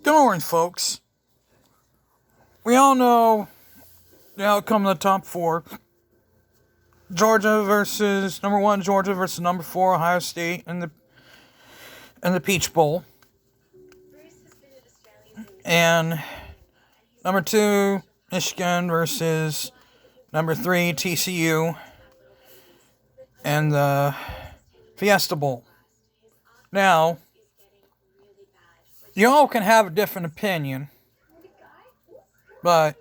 Good morning, folks. We all know the outcome of the top four. Georgia versus number one, Georgia versus number four, Ohio State in the Peach Bowl. And number two, Michigan versus number three, TCU and the Fiesta Bowl. Now, you all can have a different opinion, but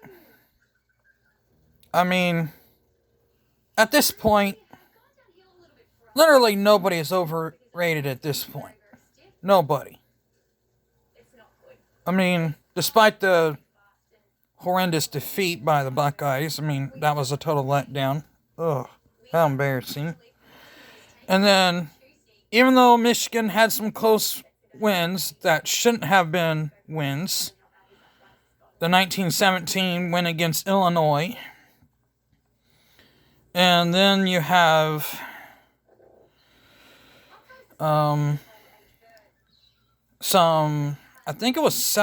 I mean, at this point, literally nobody is overrated at this point. Nobody. I mean, despite the horrendous defeat by the Buckeyes, I mean, that was a total letdown. Ugh, how embarrassing. And then, even though Michigan had some close wins that shouldn't have been wins, the 1917 win against Illinois, and then you have I think it was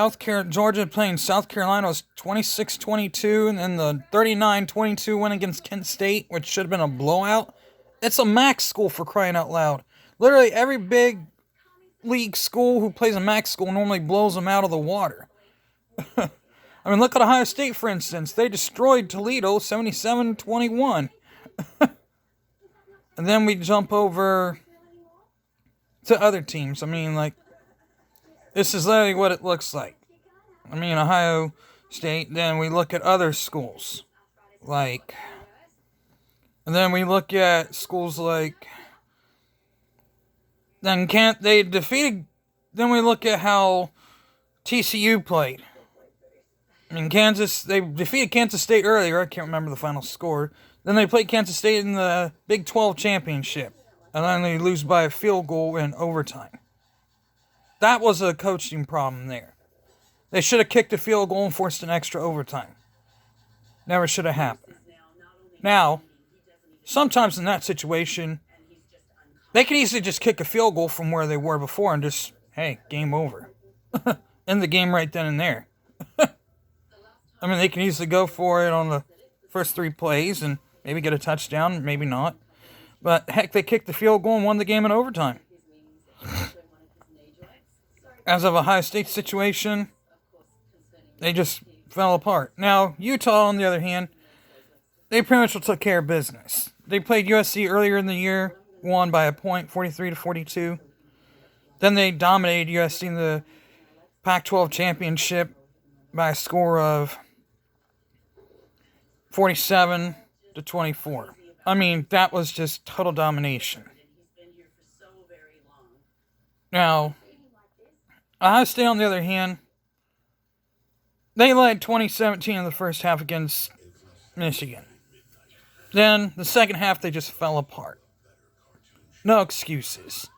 Georgia playing South Carolina. It was 26-22, and then the 39-22 win against Kent State, which should have been a blowout. It's a MAC school, for crying out loud. Literally every big league school who plays a MAC school normally blows them out of the water. I mean, look at Ohio State, for instance. They destroyed Toledo 77-21. And then we jump over to other teams. I mean, like, this is literally what it looks like. I mean, Ohio State, then we look at other schools. And then we look at schools like, then we look at how TCU played. I mean, they defeated Kansas State earlier. I can't remember the final score. Then they played Kansas State in the Big 12 championship. And then they lose by a field goal in overtime. That was a coaching problem there. They should have kicked a field goal and forced an extra overtime. Never should have happened. Now, sometimes in that situation, they could easily just kick a field goal from where they were before and just, hey, game over. End the game right then and there. I mean, they can easily go for it on the first three plays and maybe get a touchdown, maybe not. But heck, they kicked the field goal and won the game in overtime. As of Ohio State's situation, they just fell apart. Now, Utah, on the other hand, they pretty much took care of business. They played USC earlier in the year, won by a point, 43-42. Then they dominated USC in the Pac-12 championship by a score of 47-24. I mean, that was just total domination. Now, Ohio State, on the other hand, they led 2017 in the first half against Michigan. Then, the second half, they just fell apart. No excuses.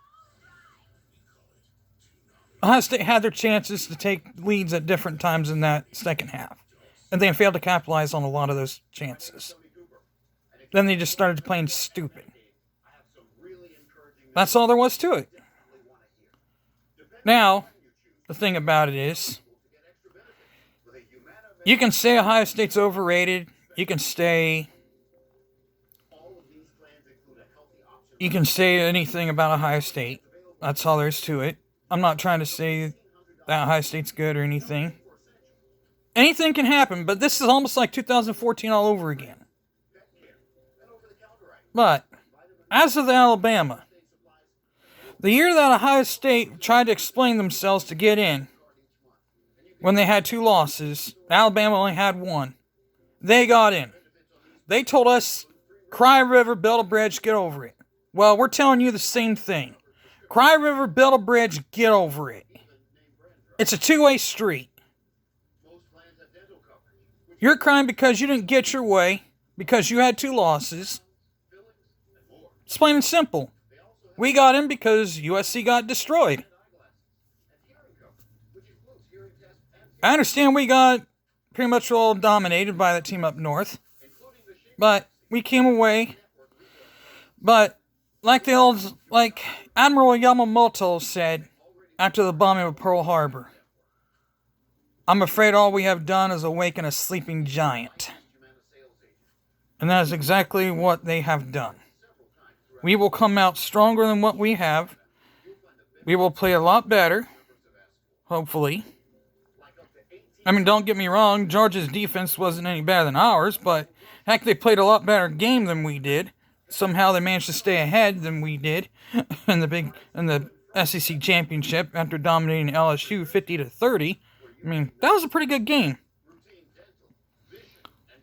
Ohio State had their chances to take leads at different times in that second half, and they failed to capitalize on a lot of those chances. Then they just started playing stupid. That's all there was to it. Now, the thing about it is, you can say Ohio State's overrated. You can say anything about Ohio State. That's all there is to it. I'm not trying to say that Ohio State's good or anything. Anything can happen, but this is almost like 2014 all over again. But, as of the Alabama, the year that Ohio State tried to explain themselves to get in, when they had 2 losses, Alabama only had 1. They got in. They told us, cry river, build a bridge, get over it. Well, we're telling you the same thing. Cry river, build a bridge, get over it. It's a two-way street. You're crying because you didn't get your way, because you had 2 losses. It's plain and simple. We got in because USC got destroyed. I understand we got pretty much all dominated by that team up north. But we came away. But like Admiral Yamamoto said after the bombing of Pearl Harbor, I'm afraid all we have done is awaken a sleeping giant. And that is exactly what they have done. We will come out stronger than what we have. We will play a lot better. Hopefully. I mean, don't get me wrong, Georgia's defense wasn't any better than ours, but heck, they played a lot better game than we did. Somehow they managed to stay ahead than we did in the SEC championship after dominating LSU 50-30. I mean, that was a pretty good game.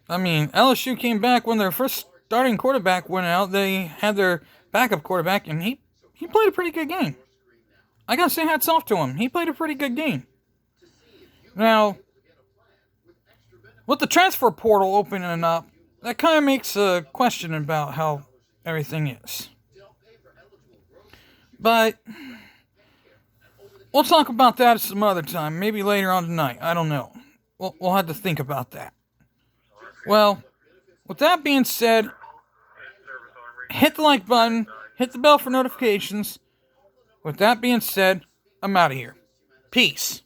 I mean, LSU came back when their first starting quarterback went out. They had their backup quarterback, and he played a pretty good game. I gotta say hats off to him. He played a pretty good game. Now, with the transfer portal opening up, that kind of makes a question about how everything is. But we'll talk about that some other time, maybe later on tonight. I don't know. We'll have to think about that. Well, with that being said, hit the like button, hit the bell for notifications. With that being said, I'm out of here. Peace.